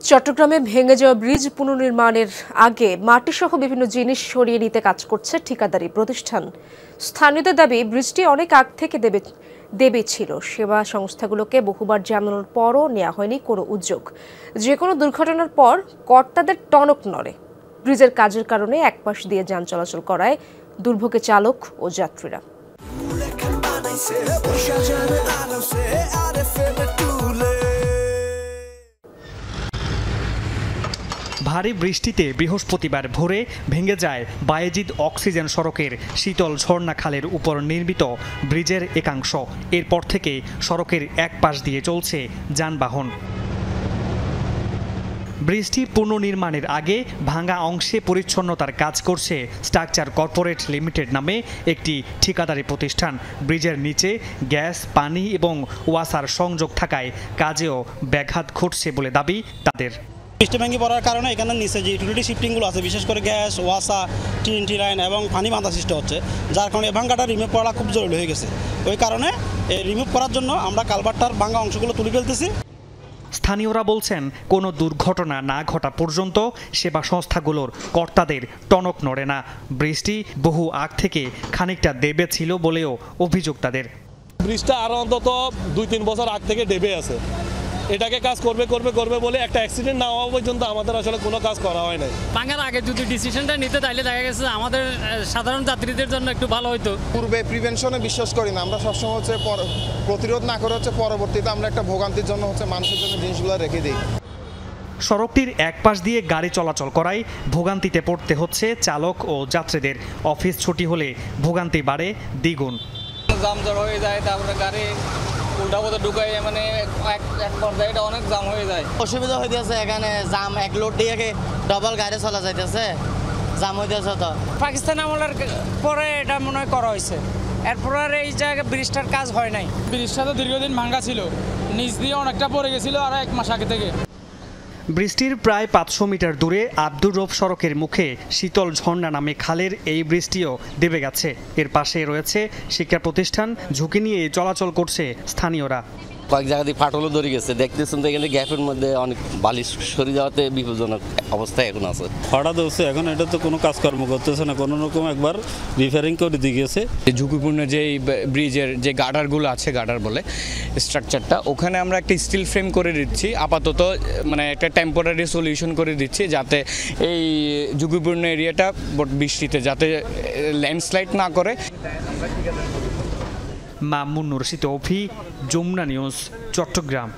চট্টগ্রামে ভেঙে যাওয়া ব্রিজ পুনর্নির্মাণের আগে মাটিসহ বিভিন্ন জিনিস সরিয়ে নিতে কাজ করছে ঠিকাদারি প্রতিষ্ঠান। স্থানীয়দের দাবি, ব্রিজটি অনেক আগ থেকে দেবে ছিল। সেবা সংস্থাগুলোকে বহুবার জানানোর পরও নেওয়া হয়নি কোনো উদ্যোগ। যে কোনো দুর্ঘটনার পর কর্তাদের টনক নড়ে। ব্রিজের কাজের কারণে একপাশ দিয়ে যান চলাচল করায় দুর্ভোগে চালক ও যাত্রীরা। ভারী বৃষ্টিতে বৃহস্পতিবার ভোরে ভেঙে যায় বায়েজিদ অক্সিজেন সড়কের শীতল ঝর্ণা খালের উপর নির্মিত ব্রিজের একাংশ। এরপর থেকে সড়কের এক পাশ দিয়ে চলছে যানবাহন। ব্রিজটি পুনর্নির্মাণের আগে ভাঙা অংশে পরিচ্ছন্নতার কাজ করছে স্ট্রাকচার কর্পোরেট লিমিটেড নামে একটি ঠিকাদারি প্রতিষ্ঠান। ব্রিজের নিচে গ্যাস, পানি এবং ওয়াসার সংযোগ থাকায় কাজেও ব্যাঘাত ঘটছে বলে দাবি তাদের। বৃষ্টি ভেঙে পড়ার কারণে এখানে নিচে যে ইউটিলিটি শিফটিংগুলো আছে, বিশেষ করে গ্যাস, ওয়াসা, টিএনটি লাইন এবং পানি বাঁধা সৃষ্টি হচ্ছে, যার কারণে এই ভাঙ্গাটা রিমুভ করা খুব জরুরি হয়ে গেছে। ওই কারণে রিমুভ করার জন্য আমরা কালভার্টটার ভাঙ্গা অংশগুলো তুলে ফেলতেছি। স্থানীয়রা বলছেন, কোনো দুর্ঘটনা না ঘটা পর্যন্ত সেবা সংস্থাগুলোর কর্তাদের টনক নড়ে না। ব্রিজটি বহু আগ থেকে খানিকটা দেবে ছিল বলেও অভিযোগ তাদের। ব্রিজটা আরও অন্তত 2-3 বছর আগ থেকে দেবে আছে। এটাকে কাজ করবে বলে একটা অ্যাক্সিডেন্ট না হওয়া পর্যন্ত আমাদের আসলে কোনো কাজ করা হয় নাই। ভাঙার আগে যদি ডিসিশনটা নিতে তাইলে দেখা গেছে আমাদের সাধারণ যাত্রীদের জন্য একটু ভালো হতো। পূর্বে প্রিভেনশনে বিশ্বাস করি না আমরা, সবসময় হচ্ছে প্রতিরোধ না করে হচ্ছে পরবর্তীতে আমরা একটা ভোগান্তির জন্য হচ্ছে মানুষের জন্য জিনিসগুলো রেখে দিই। সড়কটির এক পাশ দিয়ে গাড়ি চলাচল করায় ভোগান্তিতে পড়তে হচ্ছে চালক ও যাত্রীদের। অফিস ছুটি হলে ভোগান্তি বাড়ে দ্বিগুণ। জামজট হয়ে যায়, তারপরে গাড়ি উল্টা পথে ঢুকাই, মানে এক পর্যায়ে এটা অনেক জাম হয়ে যায়। অসুবিধা হইতেছে এখানে, জাম এক লোড দিয়ে ডবল গাড়ি চলা যাইতেছে, জাম হইতেছে। তো পাকিস্তান আমলের পরে এটা মনে হয় করা হয়েছে, এরপর আর এই জায়গায় ব্রিজটার কাজ হয় নাই। ব্রিজটা তো দীর্ঘদিন ভাঙা ছিল, নিচ দিয়ে অনেকটা পড়ে গেছিল আর 1 মাস আগে থেকে। ব্রিজটির প্রায় 500 মিটার দূরে আব্দুর রব সড়কের মুখে শীতল ঝর্ণা নামে খালের এই ব্রিজটিও দেবে গেছে। এর পাশে রয়েছে শিক্ষা প্রতিষ্ঠান, ঝুঁকি নিয়ে চলাচল করছে স্থানীয়রা। কয়েক জায়গা দিয়ে ফাটলও ধরে গেছে, দেখতেছেন তো এখানে গ্যাপের মধ্যে অনেক বালিশ সরে যাওয়াতে বিপজ্জনক অবস্থায় এখন আছে। হঠাৎ হচ্ছে এখন, এটা তো কোনো কাজকর্ম করতেছে না, কোনো রকম একবার রিপেয়ারিং করে দিয়ে গেছে। ঝুঁকিপূর্ণ যে ব্রিজের যে গার্ডারগুলো আছে, গার্ডার বলে স্ট্রাকচারটা, ওখানে আমরা একটা স্টিল ফ্রেম করে দিচ্ছি আপাতত, মানে একটা টেম্পোরারি সলিউশন করে দিচ্ছি, যাতে এই ঝুঁকিপূর্ণ এরিয়াটা বৃষ্টিতে যাতে ল্যান্ডস্লাইড না করে। মামুনুর রশিদ, যমুনা নিউজ, চট্টগ্রাম।